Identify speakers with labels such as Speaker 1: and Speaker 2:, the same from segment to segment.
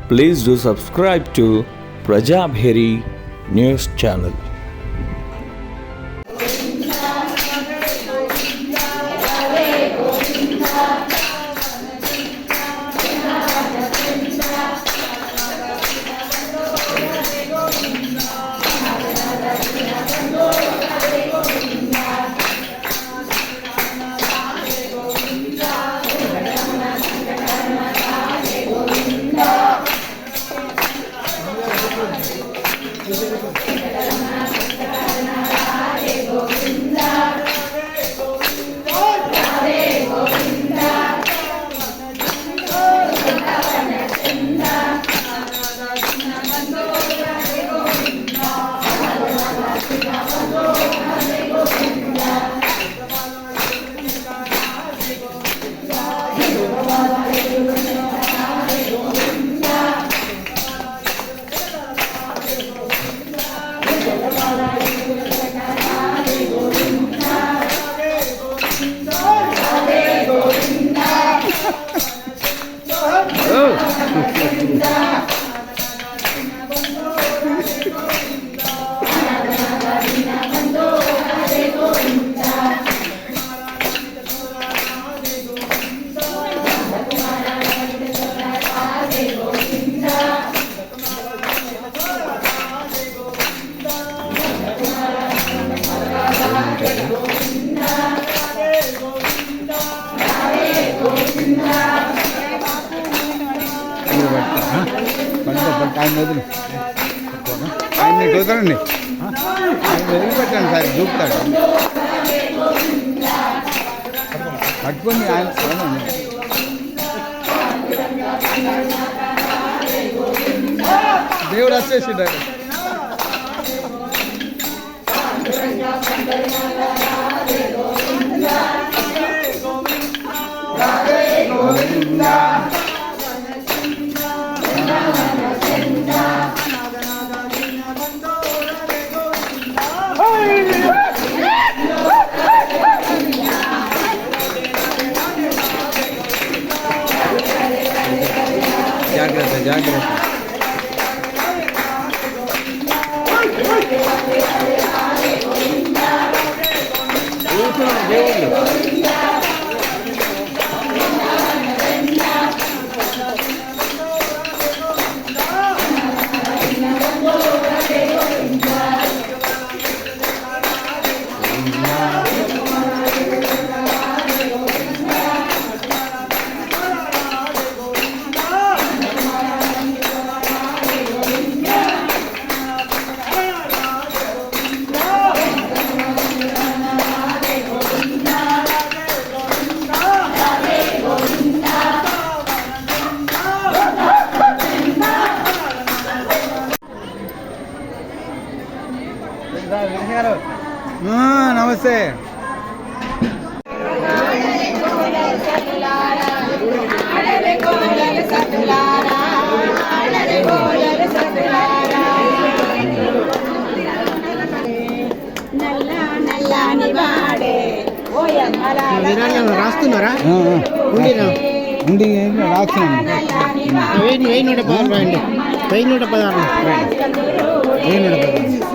Speaker 1: Please do subscribe to Prajabheri News Channel.
Speaker 2: ఆయన చూద్దానండి ఆయన వదిలిపెట్టాను sir చూపుతాడు పట్టుకొని ఆయన దేవుడు వచ్చేసిండాడు. జాగ్రత్త జాగ్రత్త. నమస్తే.
Speaker 3: రాస్తున్నారా?
Speaker 2: రాస్తున్నాను.
Speaker 3: 1116 రాయండి. 1116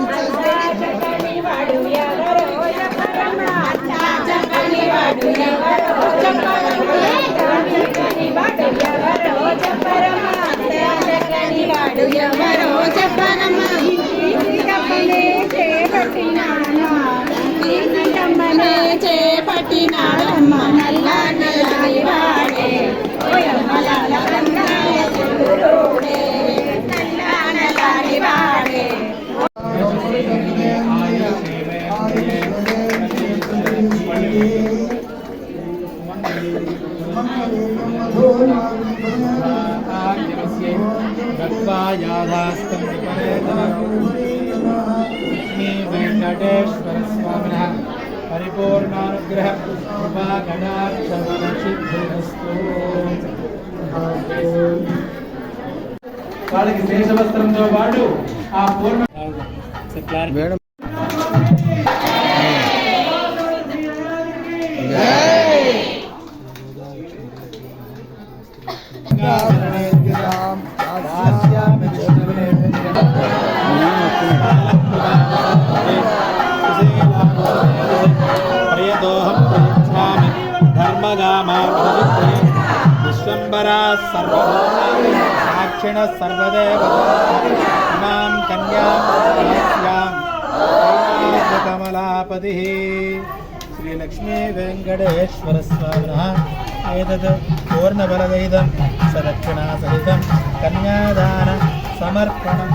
Speaker 4: చేపట్టినాడమ్మ నల్ల నల్లని వాడే నల్ల నల్లని వాడే.
Speaker 3: వెంకటేశ్వర స్వామినః పరిపూర్ణానుగ్రహ కృపా కటాక్షమసిద్ధిరస్తు. వాళ్ళకి శేషవస్త్రంతో పాటు ఆ పూర్ణ
Speaker 2: మేడం
Speaker 3: రామ్ दिगंबरा साक्षिण सर्वदेवतां कन्यां कमलापति श्री लक्ष्मी वेंकटेश्वर स्वामिनः एतत् पूर्णबलदहितं सदक्षिणा सहितं कन्यादान समर्पणं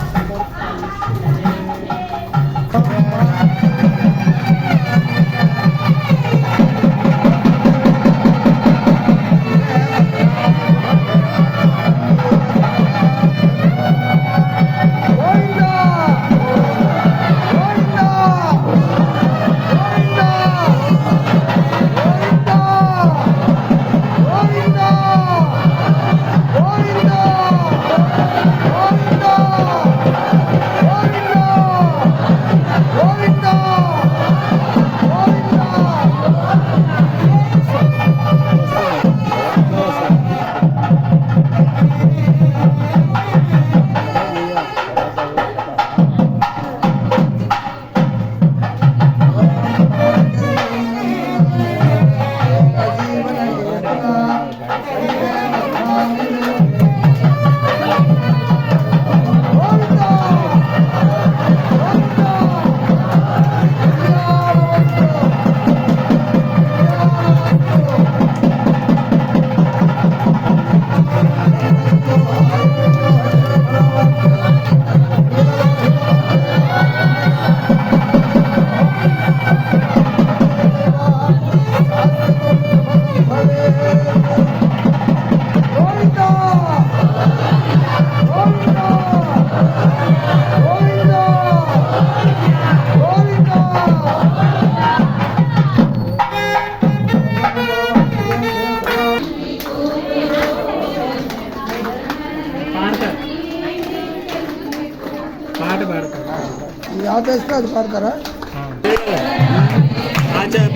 Speaker 2: యాదేస్తే అది పాడతారా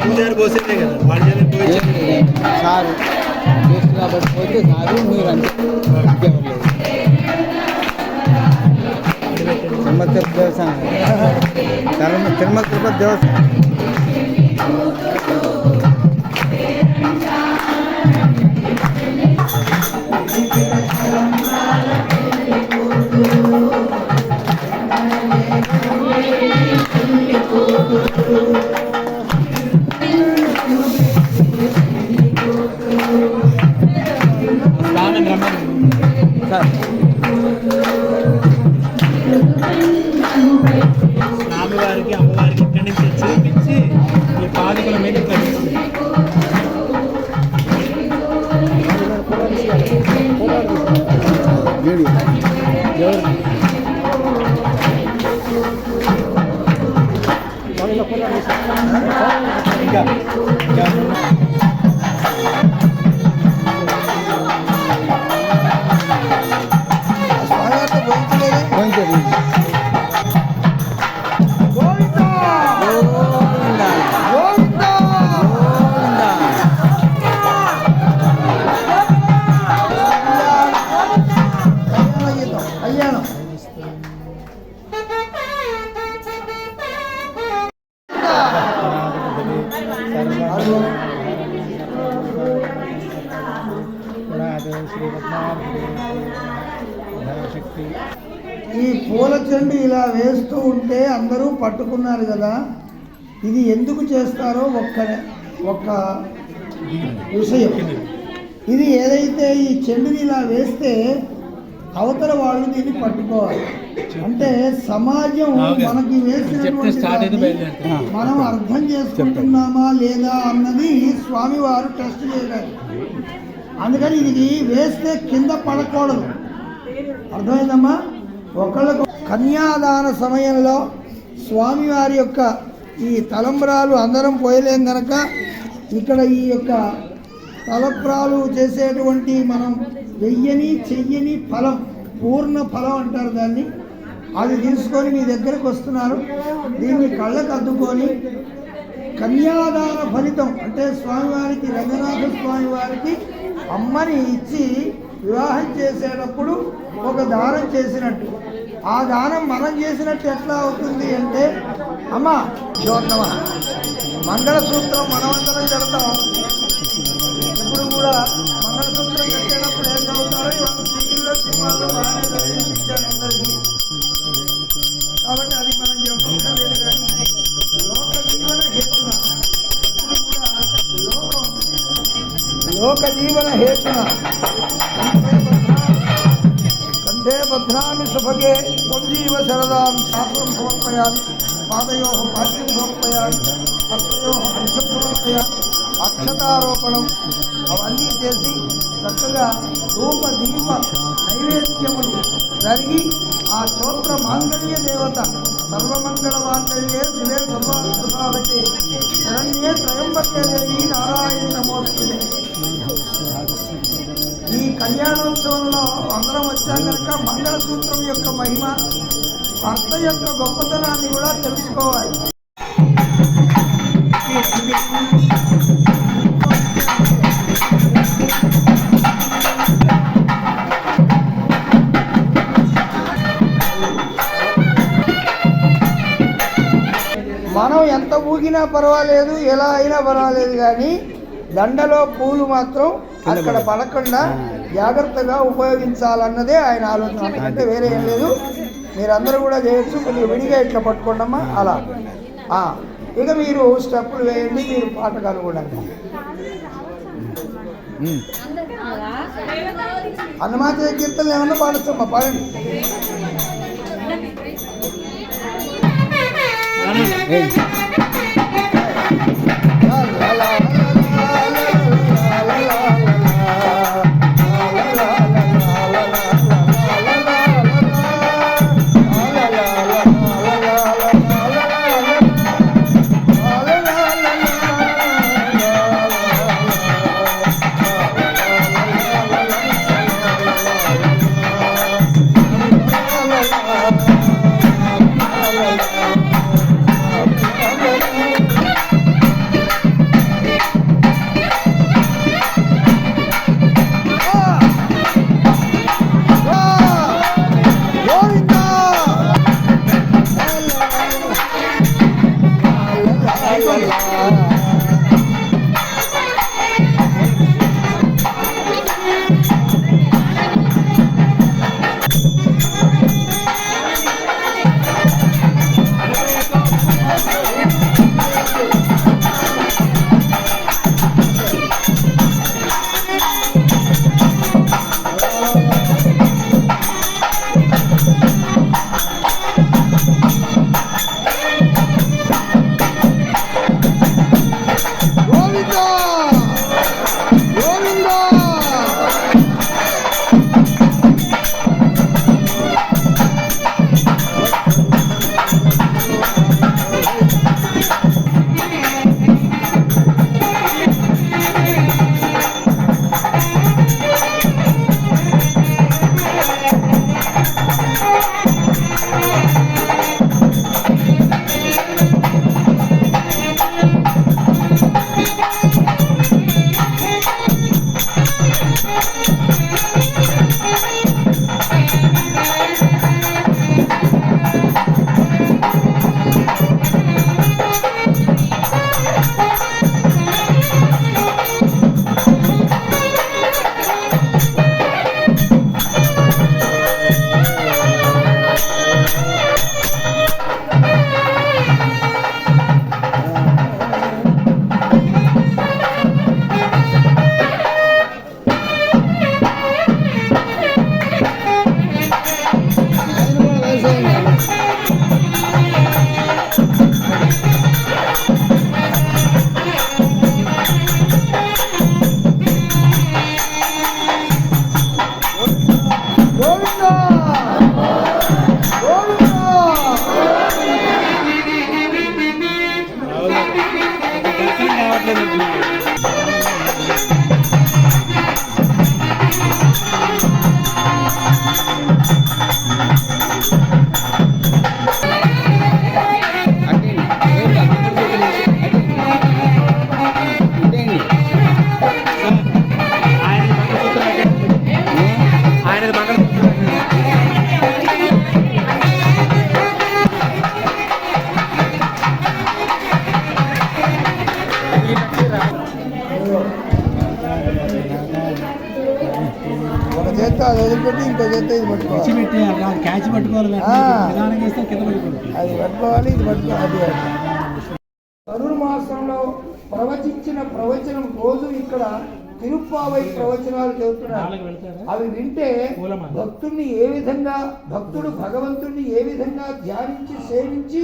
Speaker 3: పూజారి పోసేదే కదా వాళ్ళ
Speaker 2: సారు చేసి కాబట్టి పోతే సారు మీరు అంటే ఇంకెవరు లేదు తిరుమల తిరుపతి దేవస్థానం తిరుమల తిరుపతి దేవస్థానం
Speaker 3: స్వామివారికి అమ్మవారికి ఇక్కడి నుంచి చూపించి ఈ పాదుకల మీద
Speaker 5: ఈ పూల చెండు ఇలా వేస్తూ ఉంటే అందరూ పట్టుకున్నారు కదా, ఇది ఎందుకు చేస్తారో ఒక్క విషయం. ఇది ఏదైతే ఈ చెండుని ఇలా వేస్తే అవతల వాళ్ళు దీన్ని పట్టుకోవాలి. అంటే సమాజం మనకి వేసినటువంటి మనం అర్థం చేసుకుంటున్నామా లేదా అన్నది స్వామివారు టెస్ట్ చేయలేదు. అందుకని ఇది వేస్తే కింద పడకూడదు. అర్థమైందమ్మా? ఒకళ్ళకు కన్యాదాన సమయంలో స్వామివారి యొక్క ఈ తలంబ్రాలు అందరం పోయలేం కనుక ఇక్కడ ఈ యొక్క తలంబ్రాలు చేసేటువంటి మనం వెయ్యని చెయ్యని ఫలం, పూర్ణ ఫలం అంటారు దాన్ని, అది తీసుకొని మీ దగ్గరకు వస్తున్నారు. దీన్ని కళ్ళకు అద్దుకొని కన్యాదాన ఫలితం అంటే స్వామివారికి, రంగనాథ స్వామి వారికి అమ్మని ఇచ్చి వివాహం చేసేటప్పుడు ఒక దానం చేసినట్టు. ఆ దానం మనం చేసినట్టు ఎట్లా అవుతుంది అంటే, అమ్మ జోన్నమ మంగళసూత్రం మనమందరం కడతాం. ఇప్పుడు కూడా మంగళసూత్రం కట్టేటప్పుడు సినిమాల్లో బాగానే దర్శనమిచ్చాడు అందరికీ. కాబట్టి అది మనం చెప్పలేదు. కానీ లోక జీవన హేతున ఇప్పుడు కూడా లోక జీవన హేతున కంఠే భద్రామి సుభగే త్వజ్జీవ శరదాం శాస్త్రం సమర్పయామి పాదయో పాఠ్యం సమర్పయామి హస్తయో అర్ఘ్యం సమర్పయామి అక్షతారోపణం అవన్నీ చేసి చక్కగా ధూప దీప నైవేద్యములు జరిగి ఆ స్తోత్ర మాంగళ్య దేవత సర్వమంగళ మాంగళ్యే శివే సర్వాత్మకే శరణ్యే త్రయంబకే దేవి నారాయణి నమోస్తుతే. ఈ కళ్యాణోత్సవంలో అందరం వచ్చాం కనుక మంగళసూత్రం యొక్క మహిమ, భర్త యొక్క గొప్పతనాన్ని కూడా తెలుసుకోవాలి. మనం ఎంత ఊగినా పర్వాలేదు, ఎలా అయినా పర్వాలేదు, కానీ దండలో పూలు మాత్రం అక్కడ పడకుండా జాగ్రత్తగా ఉపయోగించాలన్నదే ఆయన ఆలోచన. అంటే వేరే ఏం లేదు. మీరందరూ కూడా చేయొచ్చు. కొద్దిగా విడిగా ఇట్లా పట్టుకోండమ్మా. అలా ఇక మీరు స్టెప్పులు వేయండి. మీరు పాటగాలు కూడా హనుమాచల కీర్తనలు ఏమన్నా పాడచ్చమ్మా, పాడండి. కాదు, వదిలిపెట్టి ఇంకో చేత ఇది పట్టుకోవాలి.
Speaker 3: పెట్టేయాలి, క్యాచ్ పట్టుకోవాలి, నిదానంగా వేస్తే కింద పడిపోతుంది.
Speaker 5: అది పట్టుకోవాలి, ఇది పట్టుకోవాలి. ధనుర్మాసంలో ప్రవచించిన ప్రవచనం రోజు ఇక్కడ తిరుప్పావై ప్రవచనాలు చెబుతున్నారు. అవి వింటే భక్తుడిని ఏ విధంగా, భక్తుడు భగవంతుడిని ఏ విధంగా ధ్యానించి సేవించి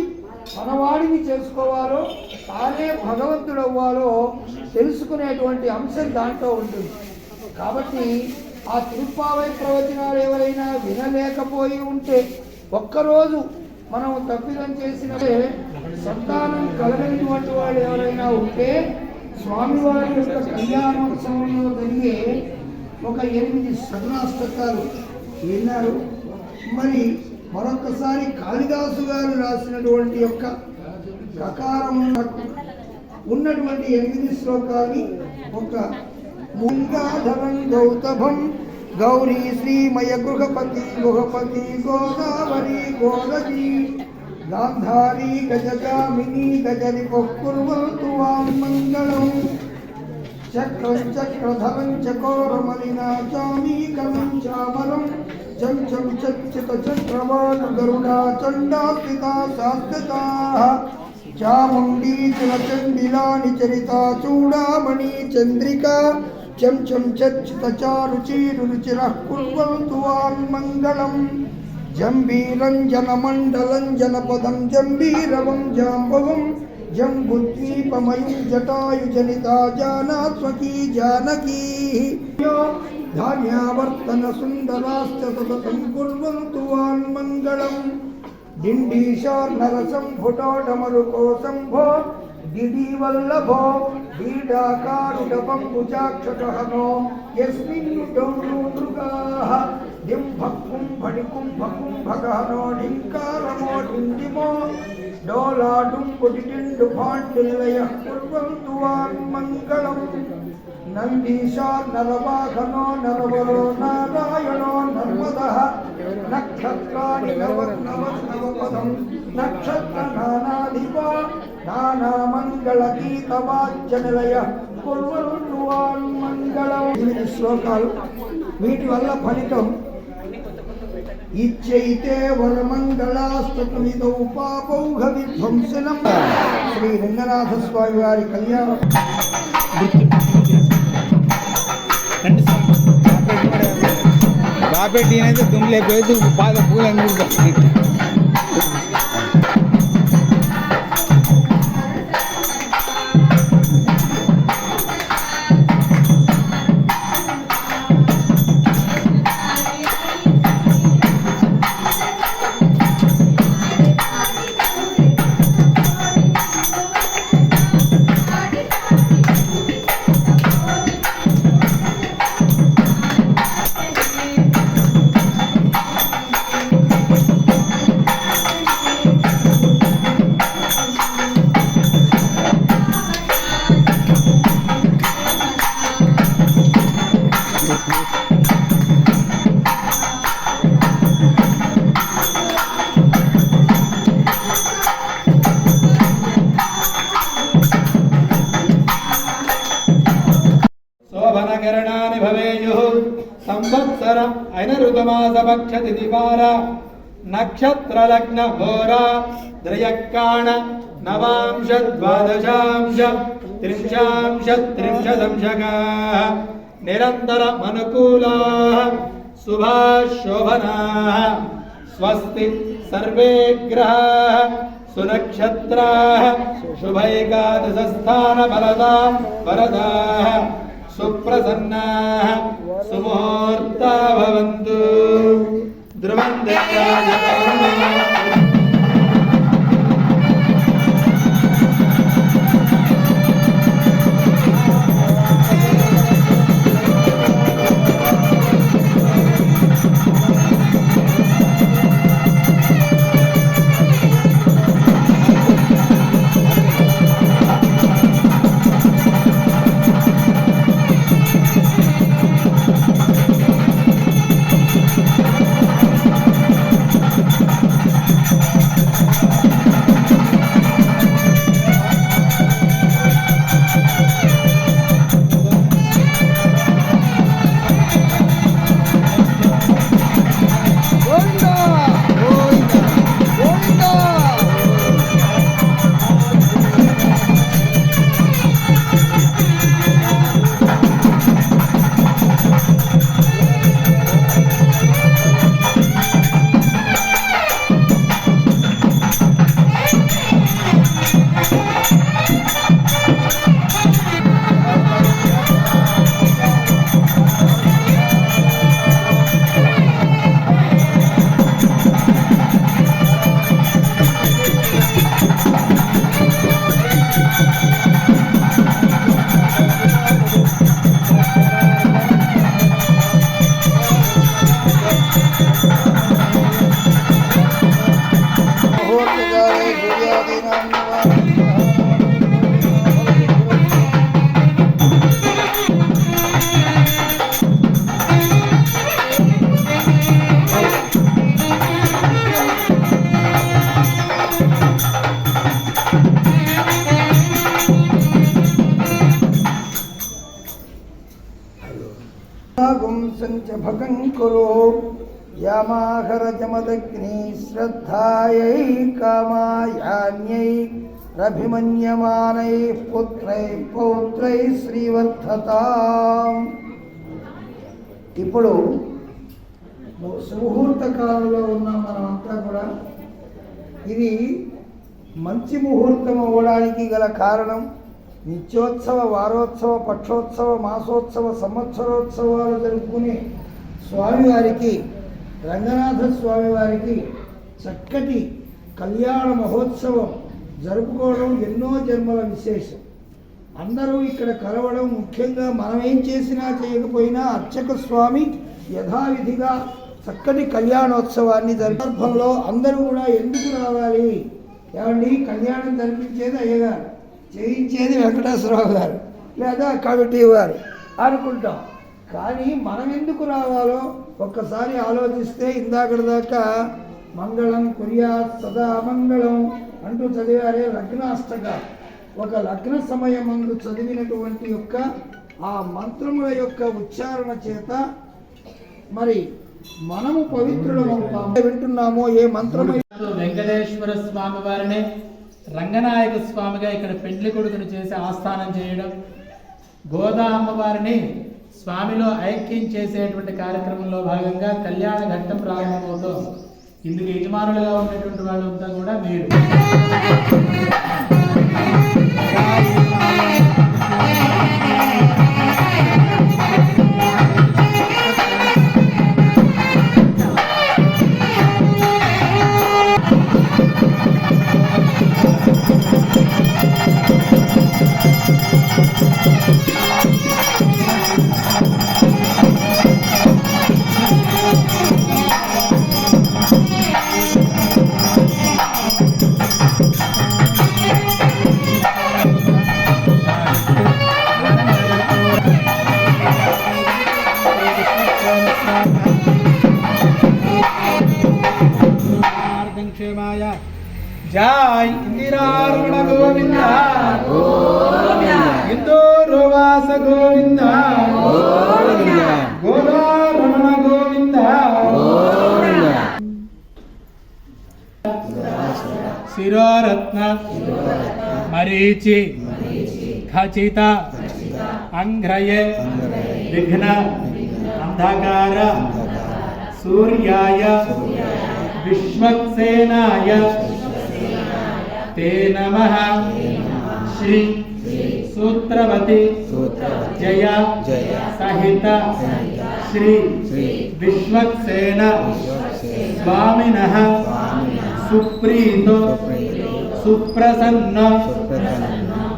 Speaker 5: మనవాడిని చేసుకోవాలో, తానే భగవంతుడు అవ్వాలో తెలుసుకునేటువంటి అంశం దాంట్లో ఉంటుంది. కాబట్టి ఆ తిరుప్పావై ప్రవచనాలు ఎవరైనా వినలేకపోయి ఉంటే, ఒక్కరోజు మనం తప్పిదం చేసినట్టే సంతానం కలగనిటువంటి వాళ్ళు ఎవరైనా ఉంటే స్వామివారి యొక్క కళ్యాణోత్సవంలో జరిగే ఒక 8 సగుణాష్టకాలు విన్నారు. మరి మరొకసారి కాళిదాసు గారు రాసినటువంటి యొక్క ప్రకారం ఉన్నటువంటి 8 శ్లోకాన్ని ఒక ముంగాధరం గౌతభం గౌరీ శ్రీమయ గృహపతి గృహపతి గోదావరి గోదజీ గాంధారీ గజగామిని గజరి కుర్వంతు వాంమంగళం చక్రం చక్రధరం చకోరమలినా చామీకలం చామరం చం చం చచ్చిత చక్రవాణ గరుడా చండాస్థితా శాస్త్రితా చాముండీ చండిలాని చరితా చూడామణి చంద్రికా చం చం చచ్చిత చారుచీరుచిరః కుర్వంతు వాన్మంగళం జంబీరం జనమండలం జనపదం జంబీరవం జాంబవం జంబుద్వీపమయం జటాయుజనితా జానాత్మకీ జానకీ ధాన్యావర్తన సుందరాశ్చ సతతం కుర్వంతు వాన్మంగళం డిండీశార్నరసం భుటాడమరుకో సంభో దిడివల్లభో క్రీడాకారుడపంబుజాక్షటహనో యస్మిన్నుటౌనృగాః డింభకుంభడికుంభకుంభగహనో డింకారమో డిండిమో డోలాడుంబుడిటిండు పాండిల్లయః కుర్వంతు వాన్మంగళం నందీశార్నరవాహనో నరవరో నారాయణో నర్మదః నక్షత్రాణి నవనవపదం నక్షత్రనానాధిపా నానామంగళగీతవాద్యనిలయః కుర్వంతు వాన్మంగళం. 8 శ్లోకాలు. వీటి వల్ల ఫలితం ఇచ్చైతే వరమంగళాస్తమిదౌ పాపౌఘ విధ్వంసనం. శ్రీ రంగనాథ స్వామి వారి కళ్యాణం.
Speaker 2: బాపెట్టి అయితే దుమ్ములేకపోతే పాద పూలని
Speaker 3: శోభనకరణాని భవేయుః సంవత్సర అయిన ఋతుమాసపక్ష తిథివార నక్షత్ర లగ్న హోరా ద్రయకాణ నవాంశ ద్వాదశాంశ త్రింశాంశ త్రింశదంశకాః నిరంతరమనుకూలాః శుభాశోభనాః స్వస్తి సర్వే గ్రహాః సునక్షత్రాః శుభైకాదశస్థాన ఫలదా వరదాః సుప్రసన్నాః సుముహూర్తా భవంతు. ధ్రువం
Speaker 5: భగం కురు యామాహరజమదగ్ని శ్రద్ధాయై కామాయాన్యై రభిమన్యమానై పుత్రై పౌత్రై శ్రీవర్ధతాం. ఇప్పుడు సుముహూర్త కాలంలో ఉన్నాం మనమంతా కూడా. ఇది మంచి ముహూర్తం అవ్వడానికి గల కారణం నిత్యోత్సవ, వారోత్సవ, పక్షోత్సవ, మాసోత్సవ, సంవత్సరోత్సవాలు జరుపుకునే స్వామివారికి, రంగనాథ స్వామివారికి చక్కటి కళ్యాణ మహోత్సవం జరుపుకోవడం ఎన్నో జన్మల విశేషం. అందరూ ఇక్కడ కలవడం, ముఖ్యంగా మనం ఏం చేసినా చేయకపోయినా అర్చక స్వామి యథావిధిగా చక్కటి కళ్యాణోత్సవాన్ని సందర్భంలో అందరూ కూడా ఎందుకు రావాలి? ఏమండి, కళ్యాణం జరిపించేది అయ్యగారు, చేయించేది వెంకటేశ్వరరావు గారు లేదా కమిటీ వారు అనుకుంటాం. కానీ మనం ఎందుకు రావాలో ఒక్కసారి ఆలోచిస్తే, ఇందాకటి దాకా మంగళం కుర్యాత్ సదా మంగళం అంటూ చదివారే లగ్నాష్టక. ఒక లగ్న సమయమందు చదివినటువంటి యొక్క ఆ మంత్రముల యొక్క ఉచ్చారణ చేత మరి మనము పవిత్రులమవుతాము. వింటున్నామో ఏ మంత్రము?
Speaker 3: వెంకటేశ్వర స్వామి వారిని రంగనాయక స్వామిగా ఇక్కడ పెండ్లి కొడుకును చేసి ఆస్థానం చేయడం, గోదా అమ్మవారిని స్వామిలో ఐక్యం చేసేటువంటి కార్యక్రమంలో భాగంగా కళ్యాణ ఘట్టం ప్రారంభమవుతోంది. ఇందుకు యజమానులుగా ఉన్నటువంటి వాళ్ళంతా కూడా మీరు. जय इंदिरारमण गोविंद इंदोरवास गोविंद गोदारमण गोविंद शिरोरत्न मरीचि खचित अंघ्रये विघ्न अंधकार सूर्याय विश्वक्सेनाय ते नमः श्री सूत्रवती जय सहित श्री विश्वक्सेन स्वामिनः सुप्रीतो सुप्रसन्न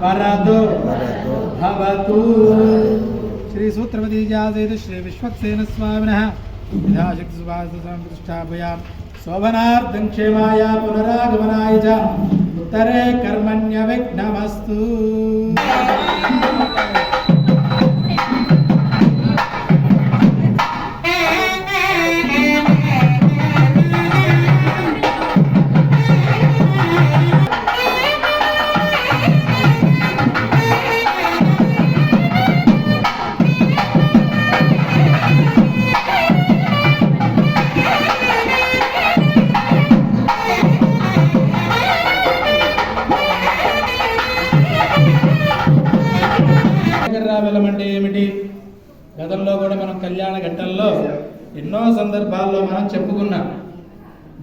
Speaker 3: वरदो भवतु. श्री सूत्रवती जय श्री विश्वक्सेन स्वामिनः यथाशक्ति सुभाषितप्रतिष्ठापयाम शोभनार्थं क्षेमाय पुनरागमनाय च उत्तरे कर्मण्य विघ्नमस्तु. బెల్లం అంటే ఏమిటి? గతంలో కూడా మనం కళ్యాణ ఘట్టంలో ఎన్నో సందర్భాల్లో మనం చెప్పుకున్నాం.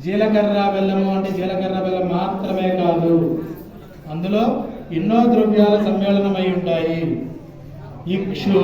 Speaker 3: జీలకర్ర బెల్లము అంటే జీలకర్ర బెల్లం మాత్రమే కాదు, అందులో ఎన్నో ద్రవ్యాల సమ్మేళనమై ఉంటాయి. ఇక్షు,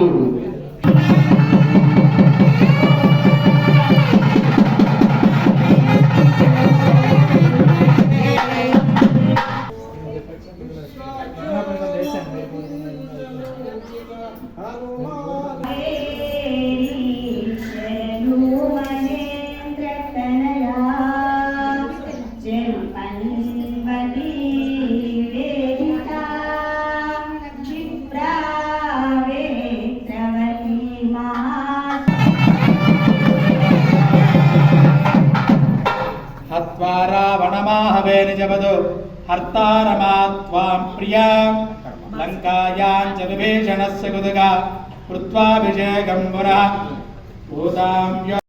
Speaker 3: रावणमाहवे निजवदो हर्तारमात्वां प्रिया लङ्कायां च विभीषणस्य कुतुका कृत्वाभिषेकं पुनः భూతాంయ